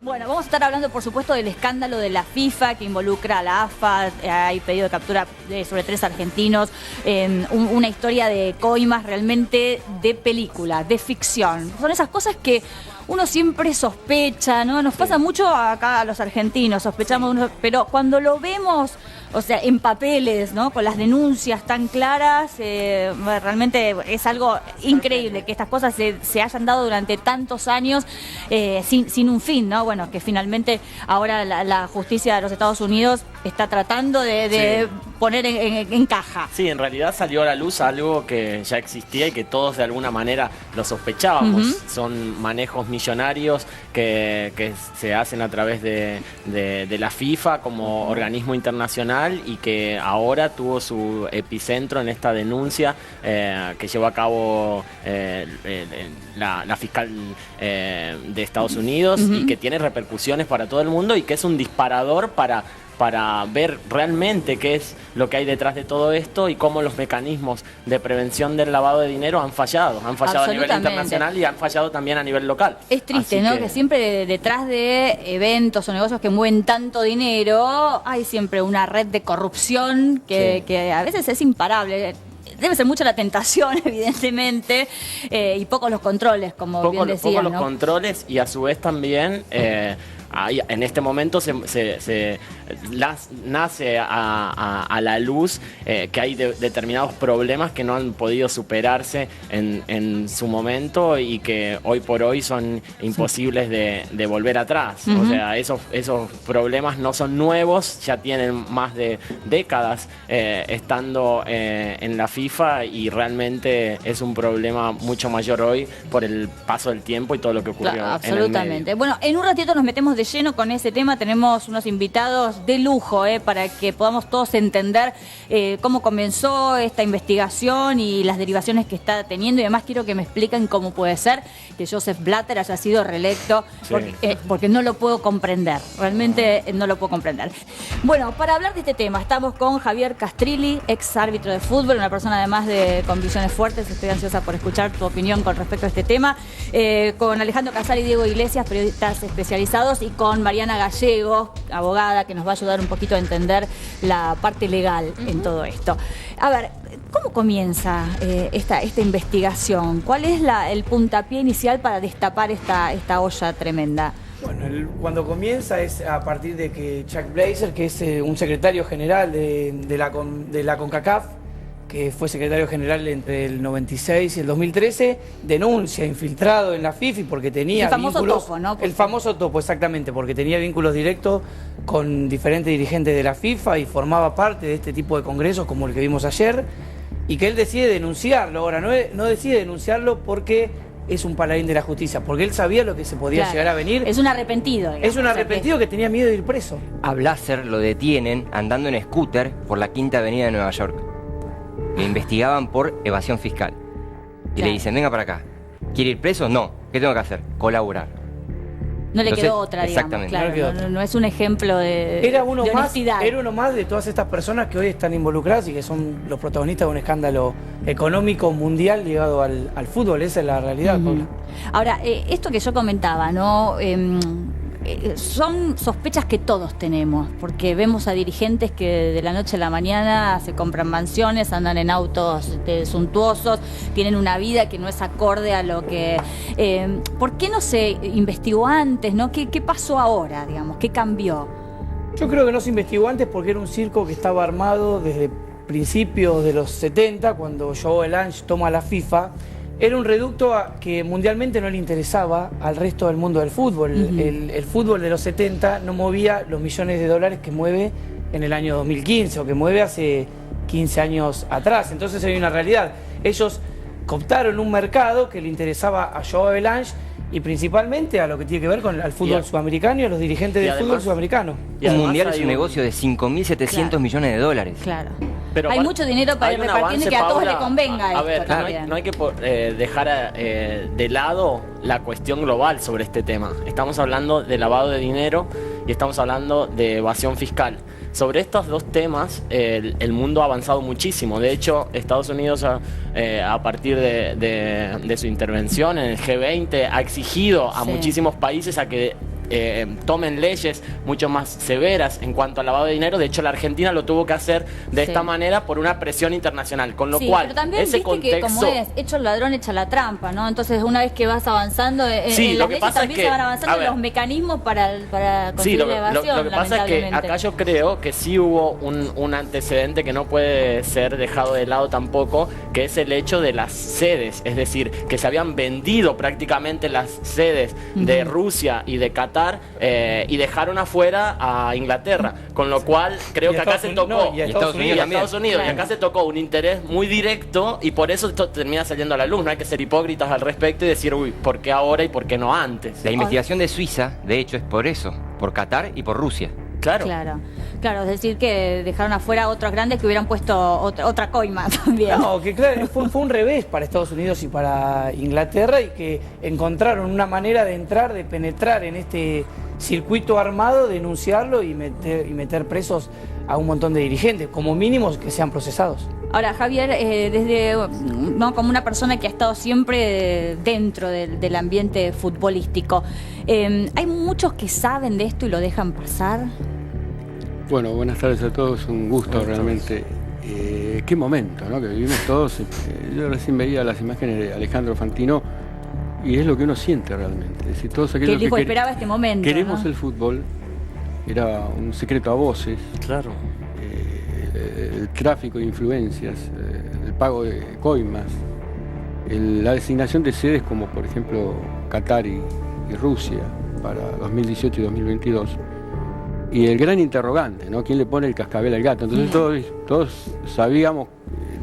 Bueno, vamos a estar hablando, por supuesto, del escándalo de la FIFA que involucra a la AFA. Hay pedido de captura sobre 3 argentinos. Una historia de coimas realmente de película, de ficción. Son esas cosas que uno siempre sospecha, ¿no? Nos pasa mucho acá a los argentinos, sospechamos, pero cuando lo vemos, o sea, en papeles, ¿no? Con las denuncias tan claras, realmente es algo increíble que estas cosas se hayan dado durante tantos años sin un fin, ¿no? Bueno, que finalmente ahora la justicia de los Estados Unidos está tratando de poner en caja. Sí, en realidad salió a la luz algo que ya existía y que todos de alguna manera lo sospechábamos. Son manejos millonarios que se hacen a través de la FIFA como organismo internacional y que ahora tuvo su epicentro en esta denuncia que llevó a cabo la fiscal de Estados Unidos y que tiene repercusiones para todo el mundo y que es un disparador para ver realmente qué es lo que hay detrás de todo esto y cómo los mecanismos de prevención del lavado de dinero han fallado a nivel internacional y han fallado también a nivel local. Es triste, ¿no? Que siempre detrás de eventos o negocios que mueven tanto dinero hay siempre una red de corrupción que a veces es imparable. Debe ser mucha la tentación, evidentemente, y pocos los controles, como bien decían, pocos los controles y a su vez también... en este momento nace a la luz que hay determinados problemas que no han podido superarse en su momento y que hoy por hoy son imposibles de volver atrás. O sea, esos problemas no son nuevos, ya tienen más de décadas estando en la FIFA y realmente es un problema mucho mayor hoy por el paso del tiempo y todo lo que ocurrió. Claro, absolutamente. En el medio. Bueno, en un ratito nos metemos de lleno con ese tema. Tenemos unos invitados de lujo para que podamos todos entender cómo comenzó esta investigación y las derivaciones que está teniendo y además quiero que me expliquen cómo puede ser que Joseph Blatter haya sido reelecto porque no lo puedo comprender, realmente no lo puedo comprender. Bueno, para hablar de este tema estamos con Javier Castrilli, ex árbitro de fútbol, una persona además de convicciones fuertes. Estoy ansiosa por escuchar tu opinión con respecto a este tema, con Alejandro Casari y Diego Iglesias, periodistas especializados, y con Mariana Gallego, abogada, que nos va a ayudar un poquito a entender la parte legal en todo esto. A ver, ¿cómo comienza esta investigación? ¿Cuál es el puntapié inicial para destapar esta olla tremenda? Bueno, cuando comienza es a partir de que Chuck Blazer, que es un secretario general de la CONCACAF, que fue secretario general entre el 96 y el 2013, denuncia infiltrado en la FIFA porque tenía vínculos... El famoso topo, ¿no? El famoso topo, exactamente, porque tenía vínculos directos con diferentes dirigentes de la FIFA y formaba parte de este tipo de congresos como el que vimos ayer, y que él decide denunciarlo. Ahora, no decide denunciarlo porque es un paladín de la justicia, porque él sabía lo que se podía llegar a venir. Es un arrepentido. Digamos, es un arrepentido que tenía miedo de ir preso. A Blazer lo detienen andando en scooter por la Quinta Avenida de Nueva York. Le investigaban por evasión fiscal. Y le dicen, venga para acá. ¿Quiere ir preso? No. ¿Qué tengo que hacer? Colaborar. No le quedó otra, digamos. Exactamente. Claro, no es un ejemplo de honestidad. Era uno más de todas estas personas que hoy están involucradas y que son los protagonistas de un escándalo económico mundial ligado al fútbol. Esa es la realidad, Paula. Ahora, esto que yo comentaba, ¿no? Son sospechas que todos tenemos, porque vemos a dirigentes que de la noche a la mañana se compran mansiones, andan en autos suntuosos, tienen una vida que no es acorde a lo que... ¿Por qué no se investigó antes, no? ¿Qué pasó ahora, digamos? ¿Qué cambió? Yo creo que no se investigó antes porque era un circo que estaba armado desde principios de los 70, cuando Joe Lange toma la FIFA. Era un reducto que mundialmente no le interesaba al resto del mundo del fútbol. El fútbol de los 70 no movía los millones de dólares que mueve en el año 2015 o que mueve hace 15 años atrás. Entonces hay una realidad. Ellos cooptaron un mercado que le interesaba a Joe Lange y principalmente a lo que tiene que ver con el fútbol sudamericano y a los dirigentes del fútbol sudamerano. Un mundial es un negocio de 5.700 millones de dólares. Claro. Pero hay mucho dinero para ir repartiendo y que a todos le convenga esto. A ver, no hay que dejar de lado la cuestión global sobre este tema. Estamos hablando de lavado de dinero y estamos hablando de evasión fiscal. Sobre estos dos temas el mundo ha avanzado muchísimo. De hecho, Estados Unidos a partir de su intervención en el G20 ha exigido a muchísimos países a que tomen leyes mucho más severas en cuanto al lavado de dinero. De hecho, la Argentina lo tuvo que hacer de esta manera por una presión internacional, con lo cual pero también ese viste contexto... que como es, hecho el ladrón, echa la trampa, ¿no? Entonces, una vez que vas avanzando, en las leyes también se van avanzando los mecanismos para conseguir la evasión, lo que pasa es que acá yo creo que sí hubo un antecedente que no puede ser dejado de lado tampoco, que es el hecho de las sedes, es decir, que se habían vendido prácticamente las sedes de Rusia y de Qatar y dejaron afuera a Inglaterra, con lo cual creo que acá se tocó, y a Estados Unidos, y acá se tocó un interés muy directo, y por eso esto termina saliendo a la luz. No hay que ser hipócritas al respecto y decir, uy, ¿por qué ahora y por qué no antes? La investigación de Suiza, de hecho, es por eso, por Qatar y por Rusia. Claro, es decir, que dejaron afuera otros grandes que hubieran puesto otra coima también. No, que claro, fue un revés para Estados Unidos y para Inglaterra, y que encontraron una manera de entrar, de penetrar en este circuito armado, denunciarlo y meter presos a un montón de dirigentes, como mínimo que sean procesados. Ahora, Javier, como una persona que ha estado siempre dentro del ambiente futbolístico, ¿hay muchos que saben de esto y lo dejan pasar? Bueno, buenas tardes a todos, un gusto realmente. Qué momento, ¿no?, que vivimos todos. Yo recién veía las imágenes de Alejandro Fantino y es lo que uno siente realmente. Es decir, todos aquellos que esperaba este momento. Queremos, ¿no?, el fútbol, era un secreto a voces. Claro. El tráfico de influencias, el pago de coimas, la designación de sedes como por ejemplo Qatar y Rusia para 2018 y 2022, y el gran interrogante, ¿no?, ¿quién le pone el cascabel al gato? Entonces todos sabíamos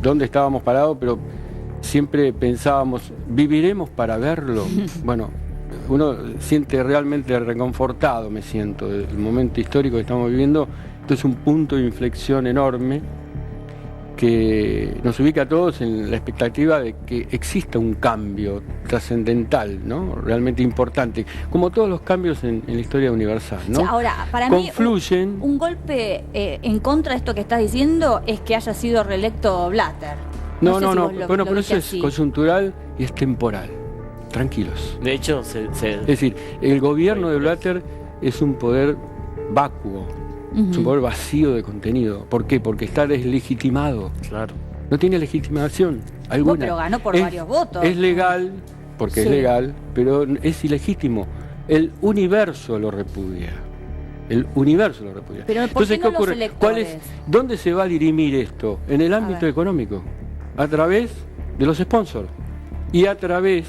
dónde estábamos parados, pero siempre pensábamos, ¿viviremos para verlo? Bueno, uno siente realmente reconfortado, me siento, del momento histórico que estamos viviendo. Esto es un punto de inflexión enorme que nos ubica a todos en la expectativa de que exista un cambio trascendental, ¿no?, realmente importante, como todos los cambios en la historia universal, ¿no? O sea, ahora, para confluyen. Un golpe en contra de esto que estás diciendo es que haya sido reelecto Blatter. No, bueno, pero eso es coyuntural y es temporal. Tranquilos. De hecho, es decir, el gobierno de Blatter es un poder vacuo. Es un poder vacío de contenido. ¿Por qué? Porque está deslegitimado. Claro. No tiene legitimación alguna. No, pero ganó por varios votos. Es legal, porque es legal, pero es ilegítimo. El universo lo repudia. El universo lo repudia. Pero ¿por entonces, qué no ¿qué ocurre? los electores? ¿Dónde se va a dirimir esto? En el ámbito económico. A través de los sponsors. Y a través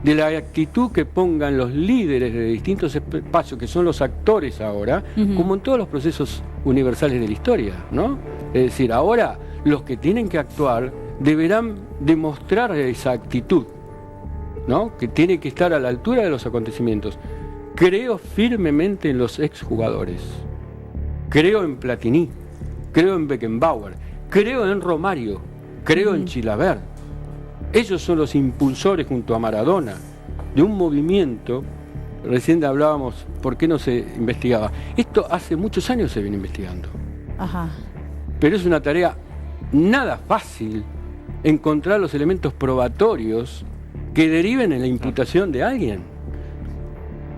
de la actitud que pongan los líderes de distintos espacios, que son los actores ahora, como en todos los procesos universales de la historia, ¿no? Es decir, ahora los que tienen que actuar deberán demostrar esa actitud, ¿no?, que tiene que estar a la altura de los acontecimientos. Creo firmemente en los exjugadores, creo en Platini, creo en Beckenbauer, creo en Romario, creo en Chilavert. Ellos son los impulsores, junto a Maradona, de un movimiento. Recién hablábamos, ¿por qué no se investigaba? Esto hace muchos años se viene investigando. Pero es una tarea nada fácil encontrar los elementos probatorios que deriven en la imputación de alguien.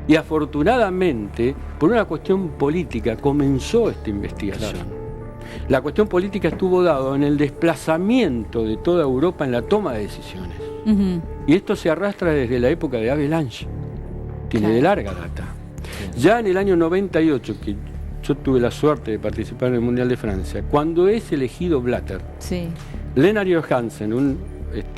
Y afortunadamente, por una cuestión política, comenzó esta investigación. Claro. La cuestión política estuvo dado en el desplazamiento de toda Europa en la toma de decisiones. Y esto se arrastra desde la época de Avalanche, tiene de larga data. Ya en el año 98, que yo tuve la suerte de participar en el Mundial de Francia, cuando es elegido Blatter, Lennart Johansen, un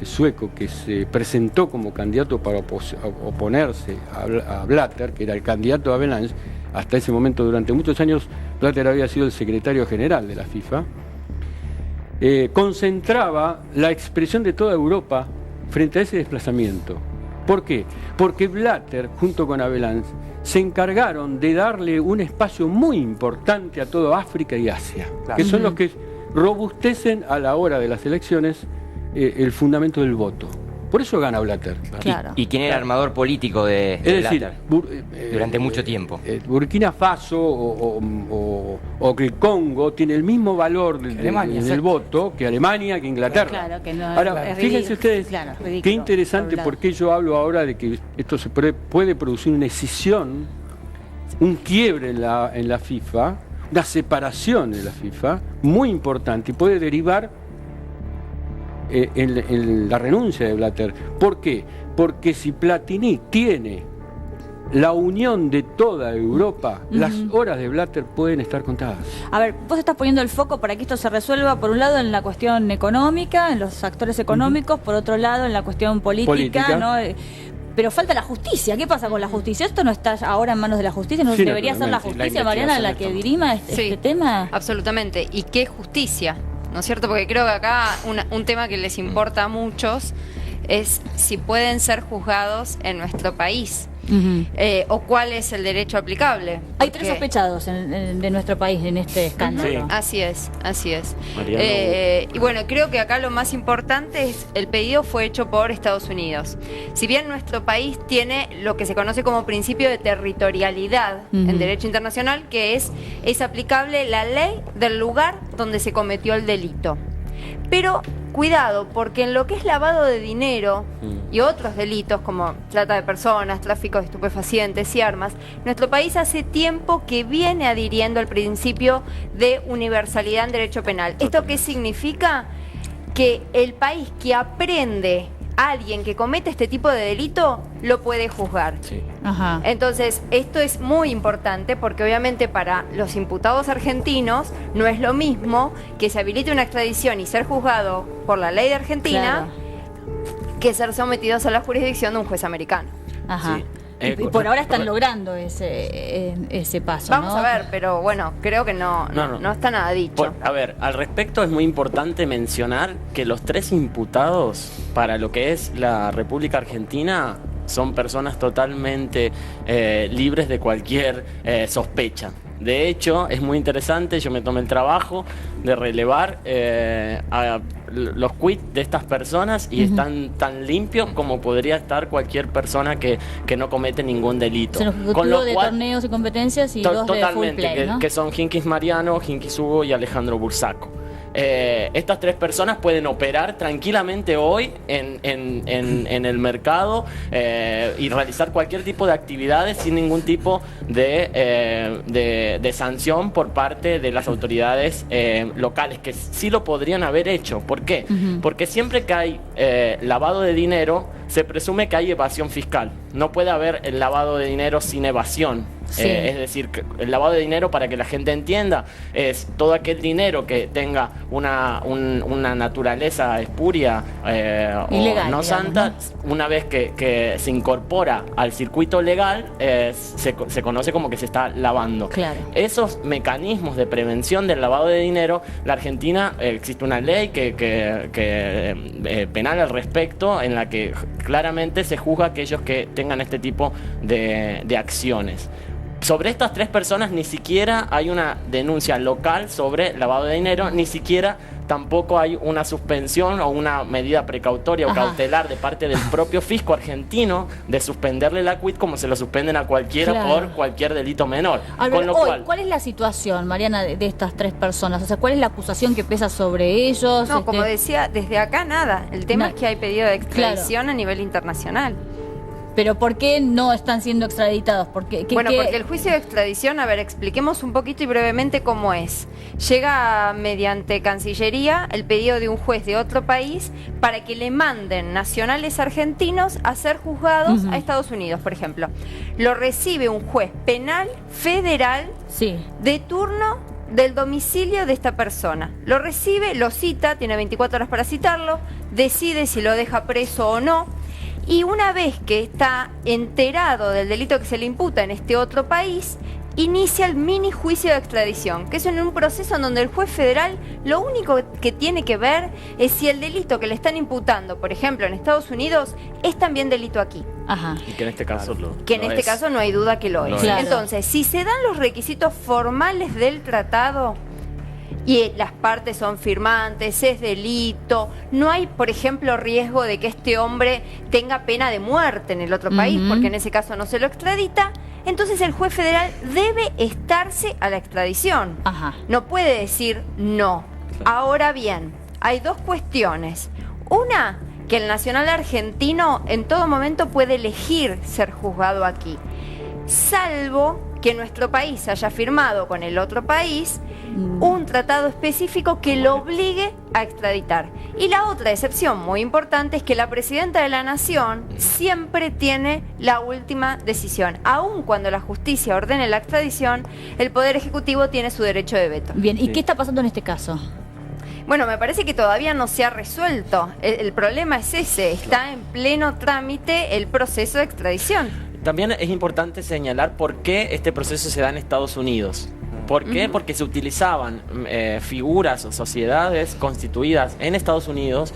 sueco que se presentó como candidato para oponerse a Blatter, que era el candidato de Avalanche, hasta ese momento durante muchos años Blatter había sido el secretario general de la FIFA, concentraba la expresión de toda Europa frente a ese desplazamiento. ¿Por qué? Porque Blatter, junto con Avalanche, se encargaron de darle un espacio muy importante a toda África y Asia, que son los que robustecen a la hora de las elecciones el fundamento del voto. Por eso gana Blatter. ¿Y quién era el armador político de Blatter? Durante mucho tiempo. Burkina Faso o que el Congo tiene el mismo valor del voto que Alemania, que Inglaterra. Claro, que no, ahora, fíjense ustedes, qué interesante, porque yo hablo ahora de que esto se puede producir una escisión un quiebre en la FIFA, una separación de la FIFA muy importante y puede derivar en la renuncia de Blatter. ¿Por qué? Porque si Platini tiene la unión de toda Europa, las horas de Blatter pueden estar contadas. A ver, vos estás poniendo el foco para que esto se resuelva, por un lado, en la cuestión económica, en los actores económicos, por otro lado, en la cuestión política. ¿No? Pero falta la justicia. ¿Qué pasa con la justicia? ¿Esto no está ahora en manos de la justicia? ¿No debería ser la justicia, Mariana, la que dirima este tema? Absolutamente. ¿Y qué justicia? ¿No es cierto? Porque creo que acá un tema que les importa a muchos es si pueden ser juzgados en nuestro país. O cuál es el derecho aplicable. Hay 3 sospechados de nuestro país en este escándalo. Así es. Y bueno, creo que acá lo más importante es el pedido fue hecho por Estados Unidos. Si bien nuestro país tiene lo que se conoce como principio de territorialidad en derecho internacional, que es aplicable la ley del lugar donde se cometió el delito. Pero cuidado, porque en lo que es lavado de dinero y otros delitos como trata de personas, tráfico de estupefacientes y armas, nuestro país hace tiempo que viene adhiriendo al principio de universalidad en derecho penal. ¿Esto qué significa? Que el país que aprende a alguien que comete este tipo de delito lo puede juzgar. Sí. Ajá. Entonces, esto es muy importante porque obviamente para los imputados argentinos no es lo mismo que se habilite una extradición y ser juzgado por la ley de Argentina que ser sometidos a la jurisdicción de un juez americano. Ajá. Sí. Y por ahora están logrando ese paso. Vamos ¿no? a ver, pero bueno, creo que no está nada dicho. A ver, al respecto es muy importante mencionar que los 3 imputados para lo que es la República Argentina son personas totalmente libres de cualquier sospecha. De hecho, es muy interesante, yo me tomé el trabajo de relevar los quits de estas personas y están tan limpios como podría estar cualquier persona que no comete ningún delito. Se nos Con lo de cual, torneos y competencias y 2 de full play, ¿no? que son Hinkis Mariano, Hinkis Hugo y Alejandro Bursaco. Estas 3 personas pueden operar tranquilamente hoy en el mercado y realizar cualquier tipo de actividades sin ningún tipo de sanción por parte de las autoridades locales, que sí lo podrían haber hecho. ¿Por qué? Porque siempre que hay lavado de dinero, se presume que hay evasión fiscal. No puede haber el lavado de dinero sin evasión. Sí. Es decir, que el lavado de dinero, para que la gente entienda, es todo aquel dinero que tenga una naturaleza espuria ilegal, o no digamos, santa, ¿no? una vez que se incorpora al circuito legal, se conoce como que se está lavando. Claro. Esos mecanismos de prevención del lavado de dinero, la Argentina, existe una ley penal al respecto, en la que claramente se juzga a aquellos que tengan este tipo de acciones. Sobre estas 3 personas ni siquiera hay una denuncia local sobre lavado de dinero, ni siquiera tampoco hay una suspensión o una medida precautoria o cautelar de parte del propio fisco argentino de suspenderle la quit como se lo suspenden a cualquiera por cualquier delito menor. Albert, Con lo cual, ¿cuál es la situación, Mariana, de estas 3 personas? O sea, ¿cuál es la acusación que pesa sobre ellos? No, como decía, desde acá nada. El tema es que hay pedido de extradición a nivel internacional. ¿Pero por qué no están siendo extraditados? Porque el juicio de extradición, a ver, expliquemos un poquito y brevemente cómo es. Llega mediante Cancillería el pedido de un juez de otro país para que le manden nacionales argentinos a ser juzgados a Estados Unidos, por ejemplo. Lo recibe un juez penal federal de turno del domicilio de esta persona. Lo recibe, lo cita, tiene 24 horas para citarlo, decide si lo deja preso o no. Y una vez que está enterado del delito que se le imputa en este otro país, inicia el mini juicio de extradición, que es en un proceso en donde el juez federal lo único que tiene que ver es si el delito que le están imputando, por ejemplo, en Estados Unidos, es también delito aquí. Ajá. Y que en este caso caso no hay duda que lo es. Claro. Entonces, si se dan los requisitos formales del tratado y las partes son firmantes, es delito, no hay, por ejemplo, riesgo de que este hombre tenga pena de muerte en el otro país, porque en ese caso no se lo extradita, entonces el juez federal debe estarse a la extradición. Ajá. No puede decir no. Ahora bien, hay 2 cuestiones. Una, que el nacional argentino en todo momento puede elegir ser juzgado aquí, salvo que nuestro país haya firmado con el otro país un tratado específico que lo obligue a extraditar. Y la otra excepción muy importante es que la presidenta de la Nación siempre tiene la última decisión. Aun cuando la justicia ordene la extradición, el Poder Ejecutivo tiene su derecho de veto. Bien, ¿y qué está pasando en este caso? Bueno, me parece que todavía no se ha resuelto. El problema es ese, está en pleno trámite el proceso de extradición. También es importante señalar por qué este proceso se da en Estados Unidos. ¿Por qué? Porque se utilizaban figuras o sociedades constituidas en Estados Unidos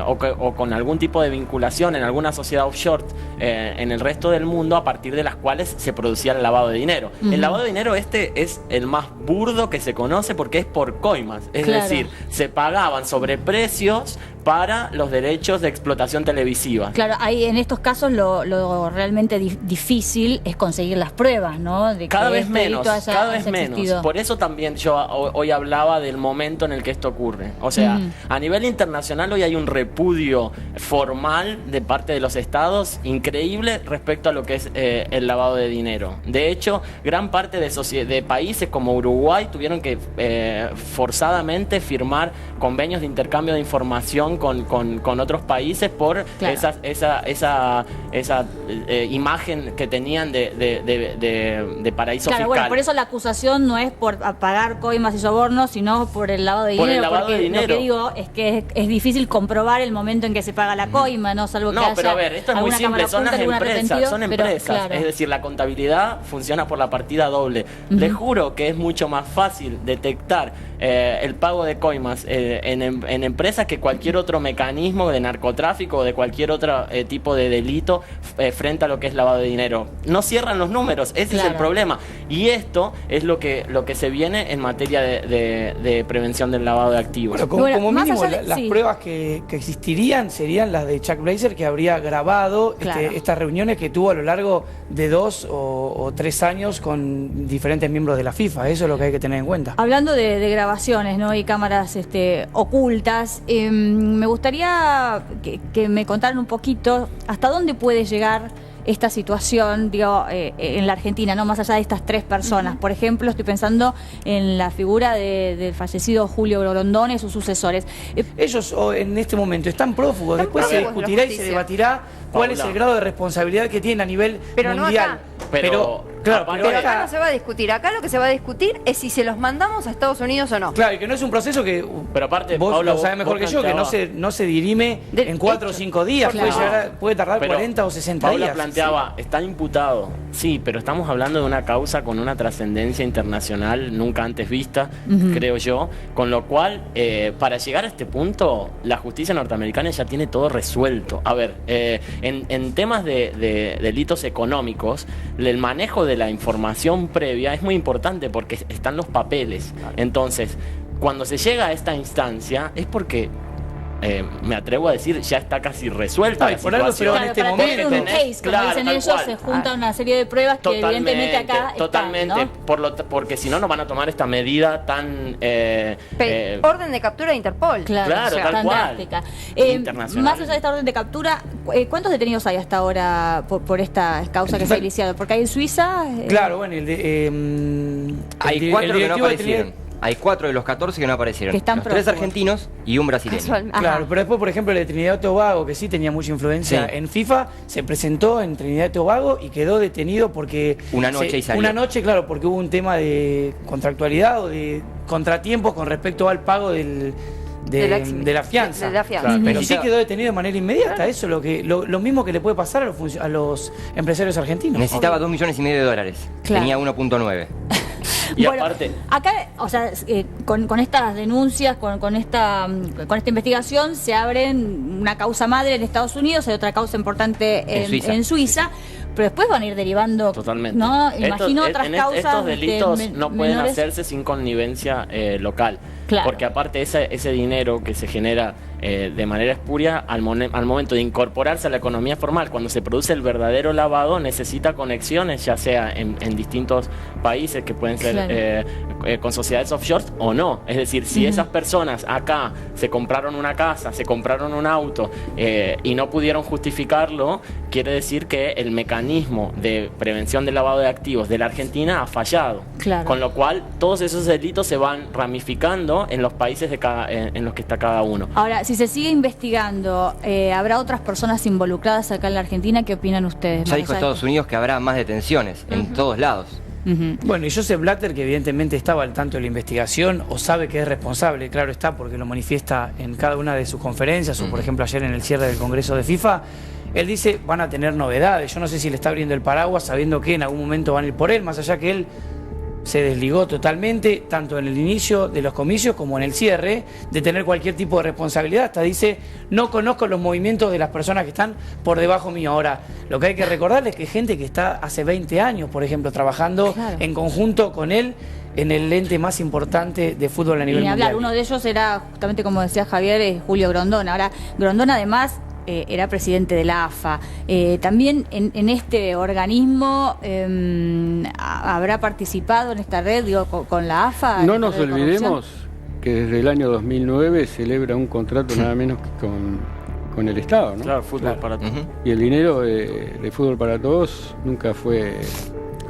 o con algún tipo de vinculación en alguna sociedad offshore en el resto del mundo, a partir de las cuales se producía el lavado de dinero. El lavado de dinero es el más burdo que se conoce porque es por coimas. Es decir, se pagaban sobreprecios para los derechos de explotación televisiva. Claro, ahí en estos casos lo realmente difícil es conseguir las pruebas, ¿no? De cada que vez este menos, delito haya- cada vez haya menos. existido. Por eso también yo hoy hablaba del momento en el que esto ocurre. O sea, a nivel internacional hoy hay un repudio formal de parte de los estados increíble respecto a lo que es el lavado de dinero. De hecho, gran parte de países como Uruguay tuvieron que forzadamente firmar convenios de intercambio de información con otros países por esa imagen que tenían de paraíso Claro, fiscal. bueno, por eso la acusación no es por pagar coimas y sobornos, sino por el lavado de Por el dinero. lavado porque de dinero. lo que digo es que es difícil comprobar el momento en que se paga la coima, ¿no? Salvo que No, haya pero a ver, esto es muy alguna simple, cámara son las oculta, algún empresas, arrepentido, son pero, empresas, claro. es decir, la contabilidad funciona por la partida doble. Les juro que es mucho más fácil detectar el pago de coimas en empresas que cualquier otro mecanismo de narcotráfico o de cualquier otro tipo de delito frente a lo que es lavado de dinero. No cierran los números, ese es el problema. Y esto es lo que se viene en materia de prevención del lavado de activos. Bueno, Bueno, como más mínimo, allá de- las sí. pruebas que existirían serían las de Chuck Blazer, que habría grabado Claro. estas reuniones que tuvo a lo largo de 2 o 3 años con diferentes miembros de la FIFA. Eso es lo que hay que tener en cuenta. Hablando de grabaciones, ¿no? Y cámaras ocultas, me gustaría que me contaran un poquito hasta dónde puede llegar esta situación, digo, en la Argentina, no más allá de estas 3 personas. Por ejemplo, estoy pensando en la figura del fallecido Julio Grondona y sus sucesores. Ellos en este momento están prófugos. Están Después se prófugos de la discutirá y se justicia. debatirá cuál Paula. es el grado de responsabilidad que tienen a nivel Pero no mundial. acá. Pero, claro, aparte- Pero acá- acá no se va a discutir. Acá lo que se va a discutir es si se los mandamos a Estados Unidos o no. Claro, y que no es un proceso que Pero aparte, vos Paula, lo sabés vos mejor que yo, que planteabas- no se dirime Del en 4 o hecho. 5 días, Claro. puede tardar Pero 40 o 60 Paula días. planteaba, está imputado, sí, pero estamos hablando de una causa con una trascendencia internacional nunca antes vista, creo yo, con lo cual, para llegar a este punto, la justicia norteamericana ya tiene todo resuelto. A ver, en temas de delitos económicos, el manejo de la información previa es muy importante porque están los papeles. Entonces, cuando se llega a esta instancia, es porque me atrevo a decir, ya está casi resuelta No, y la por algo, situación. pero en este para tener un momento, case, como Claro, dicen tal ellos, cual. se junta una serie de pruebas que evidentemente acá totalmente, están, ¿no? porque si no, no van a tomar esta medida tan... Orden de captura de Interpol. Claro, Claro, tal tan cual. drástica. Internacional. Más allá de esta orden de captura, ¿cuántos detenidos hay hasta ahora por esta causa que se ha iniciado? Porque hay en Suiza... Claro, bueno, Hay 4 que no directivo de aparecieron. Trinidad- Hay 4 de los 14 que no aparecieron. Que están Los 3 prófugos. argentinos y un brasileño. Casualmente. Ajá. Claro, pero después, por ejemplo, el de Trinidad y Tobago, que sí tenía mucha influencia Sí. en FIFA, se presentó en Trinidad y Tobago y quedó detenido porque... Una noche y salió. Una noche, claro, porque hubo un tema de contractualidad o de contratiempos con respecto al pago de la fianza. De la fianza. Claro, Pero sí necesitaba- quedó detenido de manera inmediata. Eso es lo mismo que le puede pasar a los empresarios argentinos. Necesitaba $2,5 millones. Claro. Tenía 1.9. Y Bueno, aparte... acá, o sea, con estas denuncias, con esta investigación, se abren una causa madre en Estados Unidos, hay otra causa importante en Suiza, pero después van a ir derivando, Totalmente. ¿no? Imagino otras causas. Estos delitos no pueden menores. hacerse sin connivencia local. Claro. Porque aparte ese dinero que se genera de manera espuria al momento de incorporarse a la economía formal. Cuando se produce el verdadero lavado, necesita conexiones, ya sea en distintos países que pueden ser con sociedades offshore o no. Es decir, si esas personas acá se compraron una casa, se compraron un auto y no pudieron justificarlo, quiere decir que el mecanismo de prevención del lavado de activos de la Argentina ha fallado. Claro. Con lo cual, todos esos delitos se van ramificando en los países en los que está cada uno. Ahora, si se sigue investigando, ¿habrá otras personas involucradas acá en la Argentina? ¿Qué opinan ustedes? Ya dijo Estados Unidos que habrá más detenciones en todos lados. Bueno, y Joseph Blatter, que evidentemente estaba al tanto de la investigación o sabe que es responsable, claro está, porque lo manifiesta en cada una de sus conferencias o por ejemplo ayer en el cierre del Congreso de FIFA, él dice van a tener novedades. Yo no sé si le está abriendo el paraguas sabiendo que en algún momento van a ir por él, más allá que él se desligó totalmente, tanto en el inicio de los comicios como en el cierre, de tener cualquier tipo de responsabilidad. Hasta dice, no conozco los movimientos de las personas que están por debajo mío. Ahora, lo que hay que recordarles es que hay gente que está hace 20 años, por ejemplo, trabajando en conjunto con él en el ente más importante de fútbol a nivel mundial. Uno de ellos era, justamente como decía Javier, Julio Grondona. Ahora, Grondona además era presidente de la AFA. También en este organismo habrá participado en esta red, digo, con la AFA. No nos olvidemos que desde el año 2009 celebra un contrato nada menos que con el Estado, ¿no? Claro, fútbol para todos. Y el dinero de Fútbol para Todos nunca fue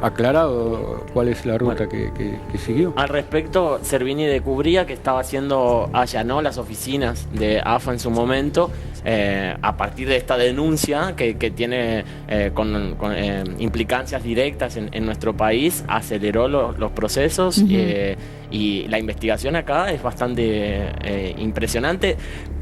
aclarado cuál es la ruta que siguió. Al respecto, Servini de Cubría, que allanó las oficinas de AFA en su momento, a partir de esta denuncia que tiene con implicancias directas en nuestro país, aceleró los procesos y la investigación acá es bastante impresionante.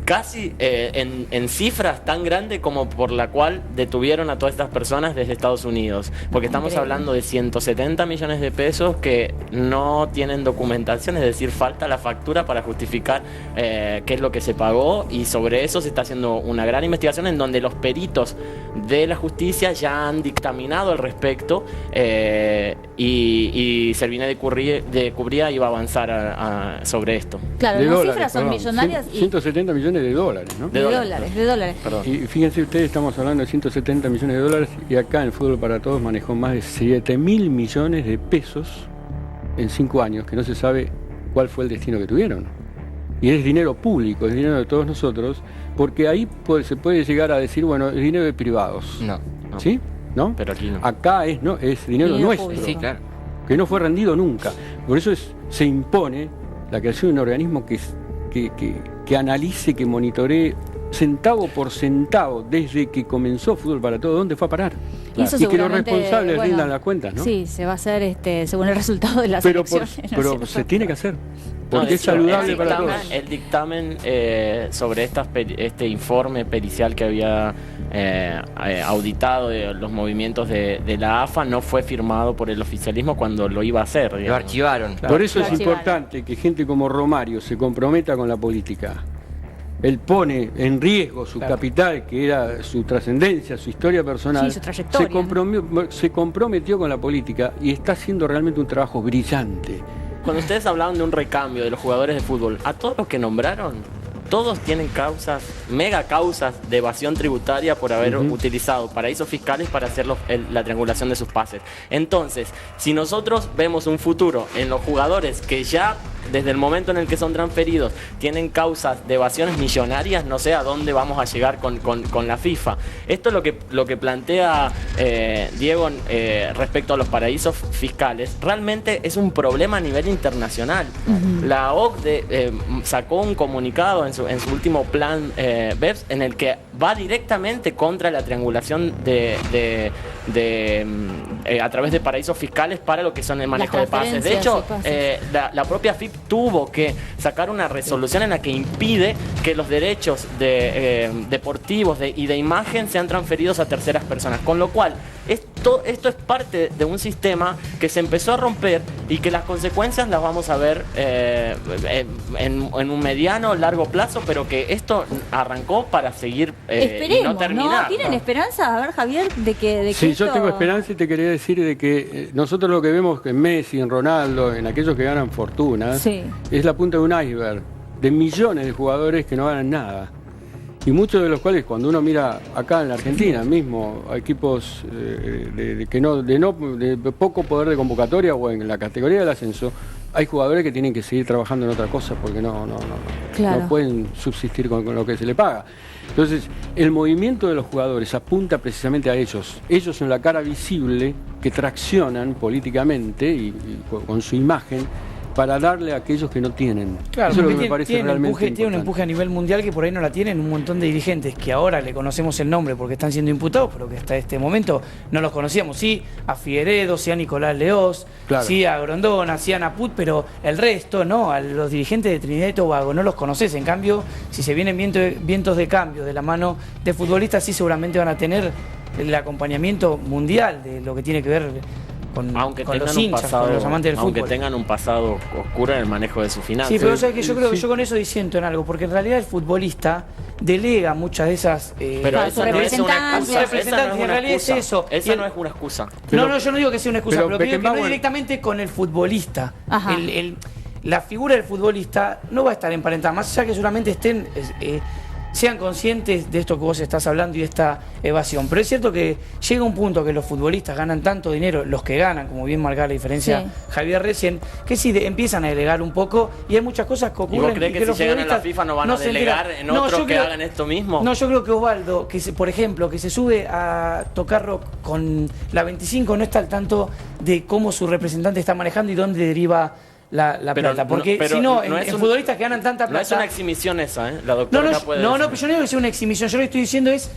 Casi en cifras tan grandes como por la cual detuvieron a todas estas personas desde Estados Unidos. Porque estamos hablando de 170 millones de pesos que no tienen documentación, es decir, falta la factura para justificar qué es lo que se pagó, y sobre eso se está haciendo una gran investigación en donde los peritos de la justicia ya han dictaminado al respecto y Servini de Cubría iba a avanzar sobre esto. Claro, las cifras son millonarias. 170 millones de dólares, ¿no? De dólares. Perdón. Y fíjense ustedes, estamos hablando de 170 millones de dólares y acá en Fútbol para Todos manejó más de 7.000 millones de pesos en 5 años, que no se sabe cuál fue el destino que tuvieron. Y es dinero público, es dinero de todos nosotros, porque ahí se puede llegar a decir, bueno, es dinero de privados. No. ¿Sí? ¿No? Pero aquí no. Acá es dinero nuestro. Público. Sí, claro. Que no fue rendido nunca. Por eso se impone la creación de un organismo que analice, que monitoree centavo por centavo desde que comenzó Fútbol para Todos, dónde fue a parar. Eso Y que los seguramente, responsables rindan las cuentas, ¿no? Sí, se va a hacer según el resultado de las elecciones. Pero se tiene que hacer, porque es saludable para todos. El dictamen sobre este informe pericial que había auditado de los movimientos de la AFA no fue firmado por el oficialismo cuando lo iba a hacer. Lo archivaron. Por eso es Lo archivaron. importante que gente como Romario se comprometa con la política. Él pone en riesgo su capital, que era su trascendencia, su historia personal. Sí, su trayectoria, se comprometió con la política y está haciendo realmente un trabajo brillante. Cuando ustedes hablaban de un recambio de los jugadores de fútbol, a todos los que nombraron, todos tienen mega causas de evasión tributaria por haber utilizado paraísos fiscales para hacer la triangulación de sus pases. Entonces, si nosotros vemos un futuro en los jugadores que ya desde el momento en el que son transferidos tienen causas de evasiones millonarias, no sé a dónde vamos a llegar con la FIFA. Esto es lo que plantea Diego respecto a los paraísos fiscales. Realmente es un problema a nivel internacional. La OCDE sacó un comunicado en su último plan BEPS en el que va directamente contra la triangulación a través de paraísos fiscales para lo que son el manejo de pases. De hecho, la propia FIP tuvo que sacar una resolución en la que impide que los derechos deportivos y de imagen sean transferidos a terceras personas. Con lo cual, esto es parte de un sistema que se empezó a romper y que las consecuencias las vamos a ver en un mediano o largo plazo, pero que esto arrancó para seguir y no terminar. ¿No? ¿Tienen esperanza? A ver, Javier, de que Sí, esto... yo tengo esperanza y te quería decir de que nosotros lo que vemos en Messi, en Ronaldo, en aquellos que ganan fortunas, Sí. es la punta de un iceberg de millones de jugadores que no ganan nada. y muchos de los cuales, cuando uno mira acá en la Argentina mismo, hay equipos de poco poder de convocatoria o en la categoría del ascenso, hay jugadores que tienen que seguir trabajando en otra cosa porque no pueden subsistir con lo que se le paga. Entonces, el movimiento de los jugadores apunta precisamente a ellos. Ellos son la cara visible que traccionan políticamente y con su imagen para darle a aquellos que no tienen. Claro, eso es lo que me parece realmente importante. Tiene un empuje a nivel mundial que por ahí no la tienen un montón de dirigentes que ahora le conocemos el nombre porque están siendo imputados, pero que hasta este momento no los conocíamos. Sí a Figueredo, sí a Nicolás Leoz, claro, sí a Grondona, sí a Naput, pero el resto, no, a los dirigentes de Trinidad y Tobago no los conoces. En cambio, si se vienen vientos de cambio de la mano de futbolistas, sí seguramente van a tener el acompañamiento mundial de lo que tiene que ver con los hinchas, con los amantes del fútbol. Aunque tengan un pasado oscuro en el manejo de sus finanzas. Sí, pero ¿sabes que yo creo que yo con eso disiento en algo, porque en realidad el futbolista delega muchas de esas... pero eso no es una excusa. En realidad es eso. Esa no es una excusa. No, yo no digo que sea una excusa, pero pido que no directamente con el futbolista. La figura del futbolista no va a estar emparentada, más allá que solamente sean conscientes de esto que vos estás hablando y de esta evasión. Pero es cierto que llega un punto que los futbolistas ganan tanto dinero, los que ganan, como bien marcaba la diferencia Javier recién, que sí empiezan a delegar un poco y hay muchas cosas que ocurren. ¿Y vos crees que si llegan a la FIFA no van a delegar en otros que hagan esto mismo? No, yo creo que Osvaldo, por ejemplo, que se sube a tocar rock con la 25, no está al tanto de cómo su representante está manejando y dónde deriva la plata, porque si no, en futbolistas que ganan tanta plata... No es una exhibición esa, ¿eh? La doctora puede decir. Pero yo no digo que sea una exhibición, yo lo que estoy diciendo es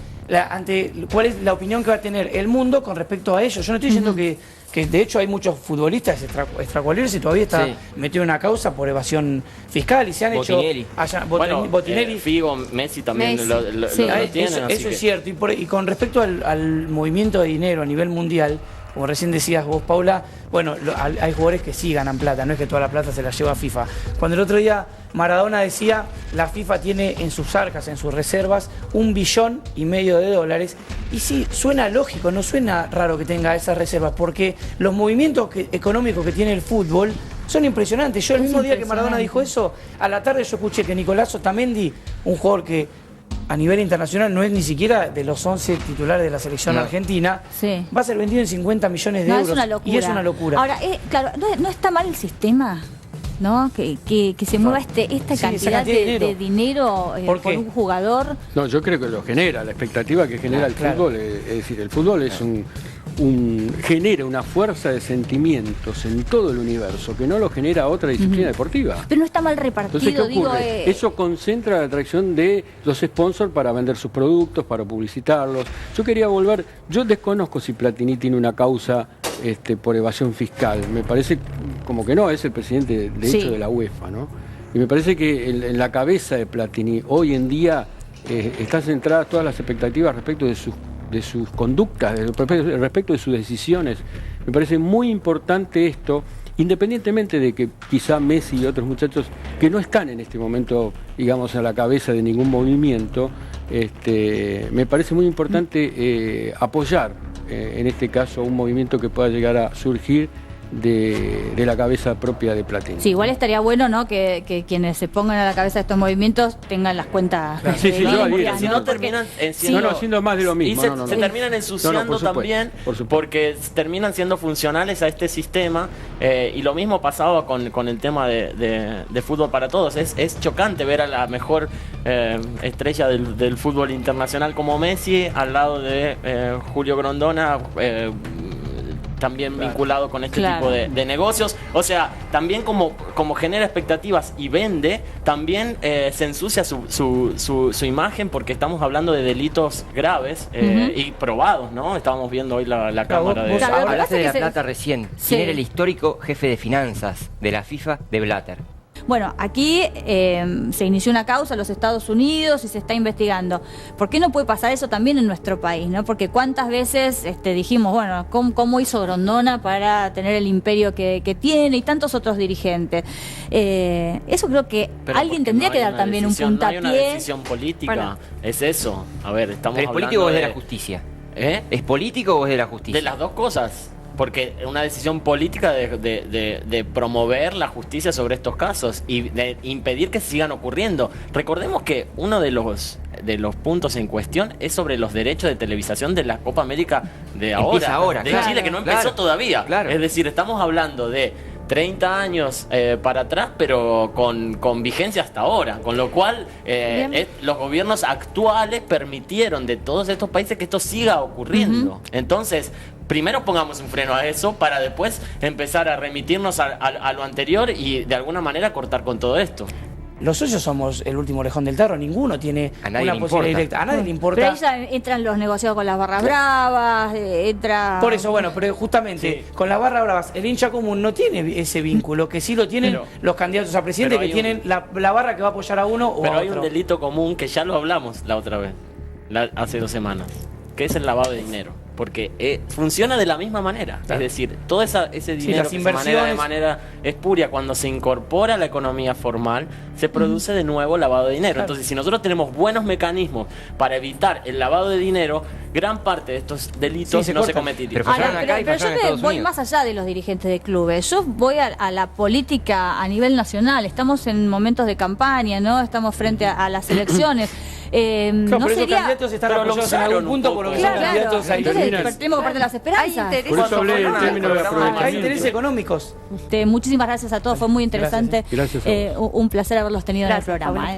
cuál es la opinión que va a tener el mundo con respecto a ellos. Yo no estoy diciendo que de hecho hay muchos futbolistas extracualinos y todavía está metido en una causa por evasión fiscal y se han Botinelli. hecho... Botinelli. Figo, Messi también lo tienen. Eso es cierto, y con respecto al movimiento de dinero a nivel mundial, como recién decías vos, Paula, bueno, hay jugadores que sí ganan plata, no es que toda la plata se la lleva FIFA. Cuando el otro día Maradona decía, la FIFA tiene en sus arcas, en sus reservas, $1,5 billones, y sí, suena lógico, no suena raro que tenga esas reservas, porque los movimientos económicos que tiene el fútbol son impresionantes. Yo el mismo día que Maradona dijo eso, a la tarde yo escuché que Nicolás Otamendi, un jugador que a nivel internacional no es ni siquiera de los 11 titulares de la selección argentina, va a ser vendido en 50 millones de euros. Es una locura. Y es una locura. Ahora, claro, no está mal el sistema, ¿no? Que se mueva esta cantidad de dinero por un jugador. No, yo creo que lo genera, la expectativa que genera el fútbol, es decir, el fútbol es genera una fuerza de sentimientos en todo el universo que no lo genera otra disciplina deportiva. Pero no está mal repartido. Entonces, ¿qué ocurre? Eso concentra la atracción de los sponsors para vender sus productos, para publicitarlos. Yo desconozco si Platini tiene una causa por evasión fiscal. Me parece como que no, es el presidente de hecho de la UEFA, ¿no? Y me parece que en la cabeza de Platini hoy en día están centradas todas las expectativas respecto de sus conductas, respecto de sus decisiones. Me parece muy importante esto, independientemente de que quizá Messi y otros muchachos que no están en este momento, digamos, a la cabeza de ningún movimiento, me parece muy importante apoyar, en este caso, un movimiento que pueda llegar a surgir de la cabeza propia de Platini. Sí, igual estaría bueno, ¿no? Que quienes se pongan a la cabeza de estos movimientos tengan las cuentas. Si no terminan haciendo más de lo mismo. Se terminan ensuciando también porque terminan siendo funcionales a este sistema y lo mismo pasaba con el tema de fútbol para todos. Es chocante ver a la mejor estrella del fútbol internacional como Messi al lado de Julio Grondona, también vinculado con este tipo de negocios. O sea, también como genera expectativas y vende, también se ensucia su imagen porque estamos hablando de delitos graves y probados, ¿no? Estábamos viendo hoy la cámara de... Hablaste de la plata recién. ¿Quién era el histórico jefe de finanzas de la FIFA de Blatter? Bueno, aquí se inició una causa en los Estados Unidos y se está investigando. ¿Por qué no puede pasar eso también en nuestro país, ¿no? Porque cuántas veces dijimos, bueno, ¿cómo hizo Grondona para tener el imperio que tiene y tantos otros dirigentes? Eso creo que alguien tendría que dar también un puntapié. No hay una decisión política, es eso. A ver, estamos hablando. ¿Es político o es de la justicia? ¿Es político o es de la justicia? De las dos cosas. Porque una decisión política de promover la justicia sobre estos casos y de impedir que sigan ocurriendo. Recordemos que uno de los de los puntos en cuestión es sobre los derechos de televisación de la Copa América de ahora, de claro, Chile, que no empezó claro, todavía. claro. Es decir, estamos hablando de 30 años para atrás, pero con vigencia hasta ahora, con lo cual los gobiernos actuales permitieron de todos estos países que esto siga ocurriendo. Entonces, primero pongamos un freno a eso para después empezar a remitirnos a lo anterior y de alguna manera cortar con todo esto. Los socios somos el último orejón del tarro, ninguno tiene una posibilidad directa. A nadie le importa. Pero ahí ya entran los negociados con las barras bravas, entra... Por eso, bueno, pero justamente con la barra bravas, el hincha común no tiene ese vínculo, que sí lo tienen los candidatos a presidente, que tienen la barra que va a apoyar a uno o a otro. Pero hay un delito común que ya lo hablamos la otra vez, hace 2 semanas, que es el lavado de dinero. Porque funciona de la misma manera. Claro. Es decir, todo ese dinero que se maneja de manera espuria, cuando se incorpora a la economía formal, se produce de nuevo lavado de dinero. Claro. Entonces, si nosotros tenemos buenos mecanismos para evitar el lavado de dinero, gran parte de estos delitos no se cometirían. Pero yo voy más allá de los dirigentes de clubes. Yo voy a la política a nivel nacional. Estamos en momentos de campaña, ¿no? Estamos frente a las elecciones. No, pero esos candidatos están apoyados en algún punto por lo que son candidatos ahí. Entonces, tenemos que perder las esperanzas. Por eso hablé en términos de aprovechamiento. Hay intereses económicos. Muchísimas gracias a todos, fue muy interesante. Gracias a vos. Un placer haberlos tenido en el programa.